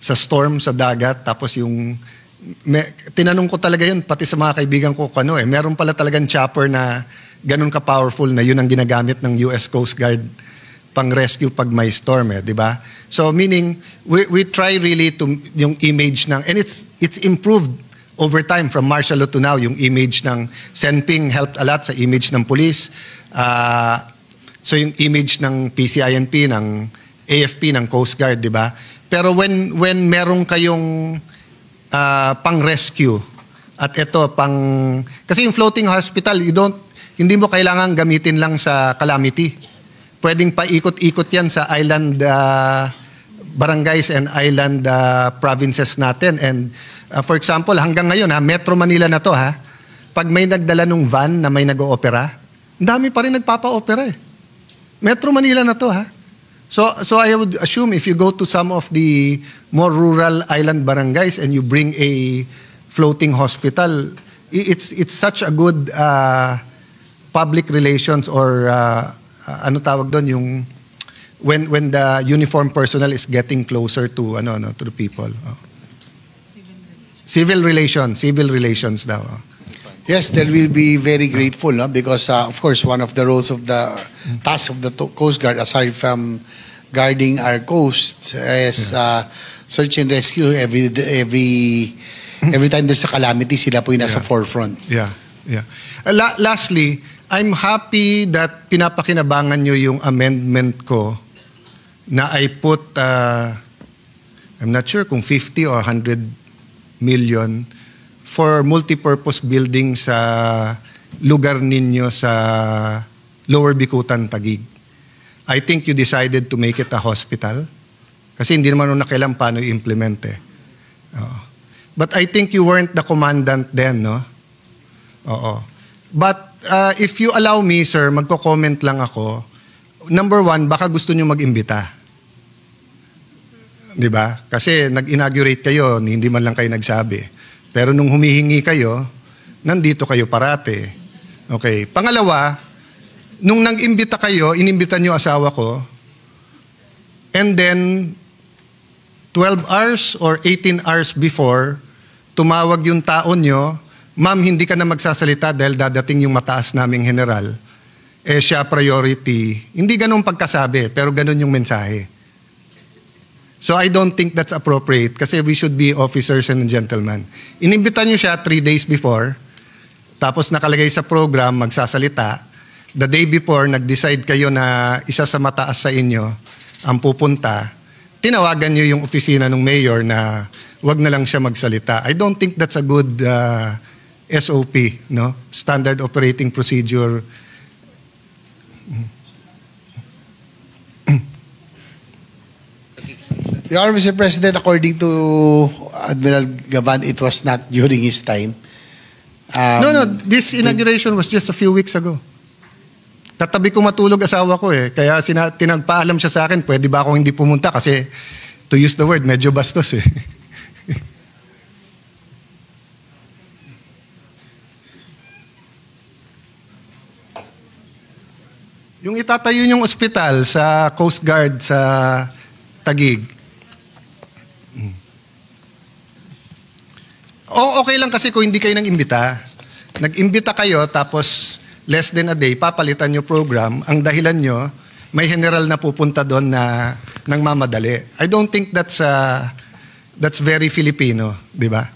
storm, sa dagat, tapos yung, tinanong ko talaga yun, pati sa mga kaibigan ko, meron pala talagang chopper na ganun ka-powerful na yun ang ginagamit ng US Coast Guard pang-rescue pag may storm, di ba? So meaning, we try really to, yung image ng, and it's improved over time from martial law to now, yung image ng Senping helped a lot sa image ng police. So yung image ng PCINP, ng AFP, ng Coast Guard, di ba? Pero when meron kayong pang-rescue at ito kasi yung floating hospital, hindi mo kailangan gamitin lang sa calamity. Pwedeng paikot-ikot yan sa island barangays and island provinces natin. And for example, hanggang ngayon, Metro Manila na to, pag may nagdala ng van na may nag-oopera, dami pa rin nagpapa-opera eh. Metro Manila na to, So I would assume if you go to some of the more rural island barangays and you bring a floating hospital, it's such a good public relations or ano tawag doon yung when the uniformed personnel is getting closer to to the people. Civil relations daw. Yes, they will be very grateful because, of course, one of the roles of the task of the Coast Guard, aside from guarding our coast, is search and rescue. Every time there's a calamity, sila po yung nasa forefront. Yeah. Lastly, I'm happy that pinapakinabangan nyo yung amendment ko na I put, I'm not sure kung 50 or 100 million for multipurpose building sa lugar ninyo sa Lower Bicutan, Taguig. I think you decided to make it a hospital kasi hindi naman nung nakailan paano i-implement eh. But I think you weren't the commandant then, no? Oo. But if you allow me, sir, magko-comment lang ako. Number one, baka gusto nyo mag-imbita. Di ba? Kasi nag-inaugurate kayo, hindi man lang kayo nagsabi. Pero nung humihingi kayo, nandito kayo parate. Okay. Pangalawa, nung nag-imbita kayo, inimbita nyo asawa ko, and then 12 hours or 18 hours before, tumawag yung tao nyo, ma'am, hindi ka na magsasalita dahil dadating yung mataas naming general. Siya priority. Hindi ganun pagkasabi, pero ganun yung mensahe. So I don't think that's appropriate kasi we should be officers and gentlemen. Inimbita nyo siya 3 days before, tapos nakalagay sa program, magsasalita. The day before, nag-decide kayo na isa sa mataas sa inyo ang pupunta. Tinawagan nyo yung opisina ng mayor na wag na lang siya magsalita. I don't think that's a good SOP, no? Standard Operating Procedure. Your Honor, Mr. President, according to Admiral Gavan, it was not during his time. No, this inauguration was just a few weeks ago. Katabi ko matulog asawa ko eh. Kaya tinagpaalam siya sa akin, pwede ba akong hindi pumunta kasi to use the word, medyo bastos eh. Yung itatayo yung ospital sa Coast Guard sa Taguig. Okay lang kasi kung hindi kayo nag-imbita. Nag-imbita kayo tapos less than a day, papalitan nyo program. Ang dahilan nyo, may general na pupunta doon na nang mamadali. I don't think that's very Filipino, di ba?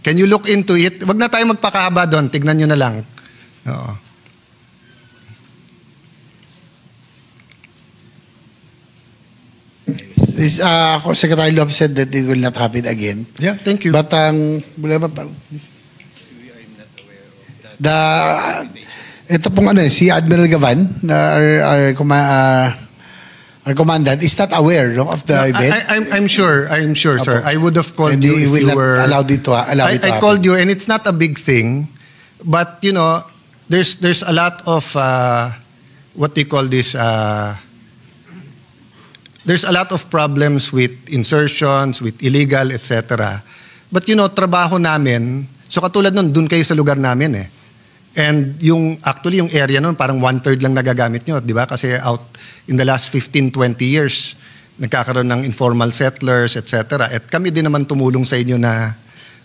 Can you look into it? Wag na tayo magpakahaba doon, tignan nyo na lang. This Secretary Lopez said that it will not happen again. Yeah, thank you. But ito pong si Admiral Gavan, our commandant is not aware of the event. I'm sure, sir. I would have called And you he if will you not were... allow it to happen. I called you, and it's not a big thing, but you know, there's a lot of what do you call this? There's a lot of problems with insertions, with illegal, etc. But you know, trabaho namin. So katulad nun, dun kayo sa lugar namin eh. And actually yung area nun, parang 1/3 lang nagagamit nyo, di ba? Kasi out in the last 15-20 years, nagkakaroon ng informal settlers, etc. At kami din naman tumulong sa inyo na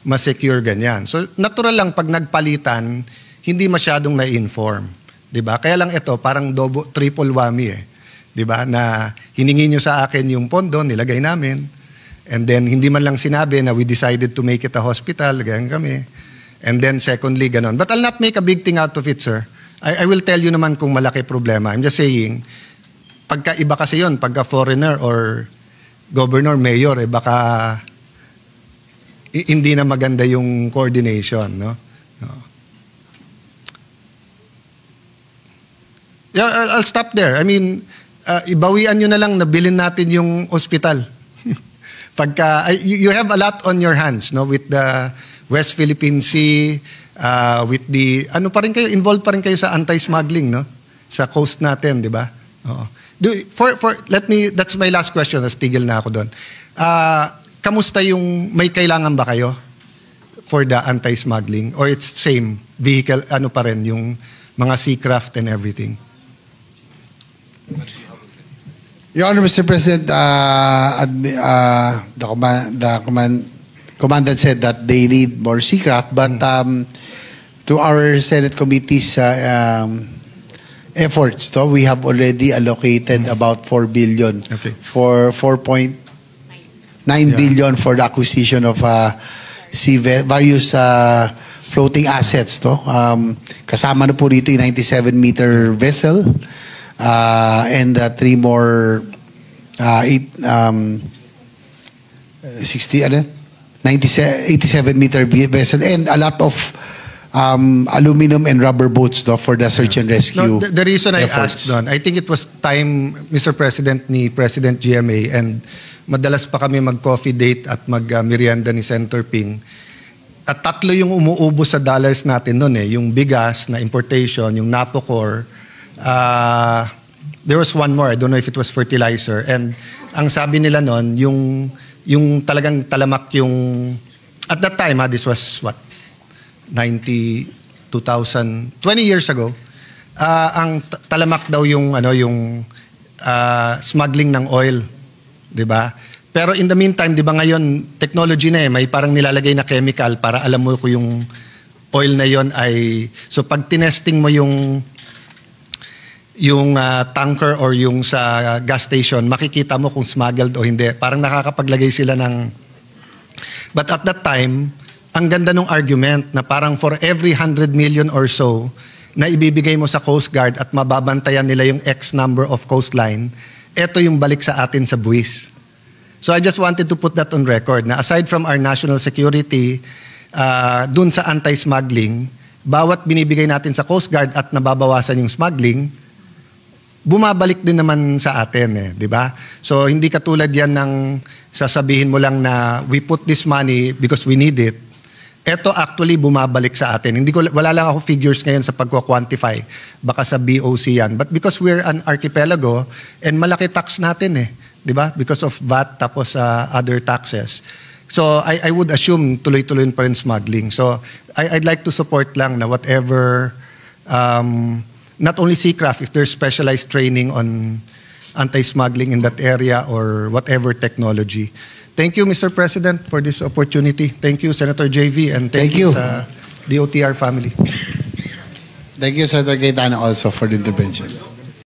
ma-secure ganyan. So natural lang pag nagpalitan, hindi masyadong na-inform. Di ba? Kaya lang ito, parang triple whammy eh. Di ba? Na hiningi nyo sa akin yung pondo, nilagay namin. And then hindi man lang sinabi na we decided to make it a hospital, ganyan kami. And then secondly, ganon. But I'll not make a big thing out of it, sir. I will tell you naman kung malaki problema. I'm just saying, pagka-iba kasi yun, pagka-foreigner or governor, mayor, baka hindi na maganda yung coordination, no? Yeah, I'll stop there. I mean, ibawian nyo na lang na bilhin natin yung ospital. You have a lot on your hands, no, with the West Philippine Sea, with the involved pa rin kayo sa anti-smuggling, no, sa coast natin, di ba? That's my last question. Tigil na ako doon. Kamusta yung may kailangan ba kayo for the anti-smuggling, or it's same vehicle, pa rin yung mga seacraft and everything? Your Honor, Mr. President, the commandant said that they need more seacraft, but to our Senate committee's efforts, we have already allocated about 4 billion for 4.9 billion for the acquisition of various floating assets. Kasama na po rito yung 97-meter vessel, and 3 more 87-meter vessel, and a lot of aluminum and rubber boats for the search and rescue. No, the reason I efforts. asked I think it was time, Mr. President, ni President GMA, and madalas pa kami mag-coffee date at mag-merienda ni Senator Ping. At 3 yung umuubos sa dollars natin noon eh. Yung bigas na importation, yung Napocor. There was one more, I don't know if it was fertilizer. And ang sabi nila noon, yung talagang talamak yung, at that time, this was what? 20 years ago. Ang talamak daw yung smuggling ng oil, 'di ba? Pero in the meantime, 'di ba ngayon technology na may parang nilalagay na chemical para alam mo kung yung oil na yon ay, so pag tinesting mo yung tanker or yung sa gas station, makikita mo kung smuggled o hindi. Parang nakakapaglagay sila ng, but at that time, ang ganda ng argument na parang for every 100 million or so na ibibigay mo sa Coast Guard at mababantayan nila yung X number of coastline, eto yung balik sa atin sa buwis. So I just wanted to put that on record na aside from our national security, dun sa anti-smuggling, bawat binibigay natin sa Coast Guard at nababawasan yung smuggling, bumabalik din naman sa atin di ba? So hindi katulad yan ng sasabihin mo lang na we put this money because we need it. Ito actually bumabalik sa atin. Wala lang ako figures ngayon sa pagko-quantify. Baka sa BOC yan. But because we're an archipelago and malaki tax natin di ba? Because of VAT tapos other taxes. So I would assume tuloy-tuloy pa rin smuggling. So I'd like to support lang na whatever not only seacraft, if there's specialized training on anti-smuggling in that area or whatever technology. Thank you, Mr. President, for this opportunity. Thank you, Senator JV, and thank you sa DOTR family. Thank you, Senator Cayetano, also for the interventions.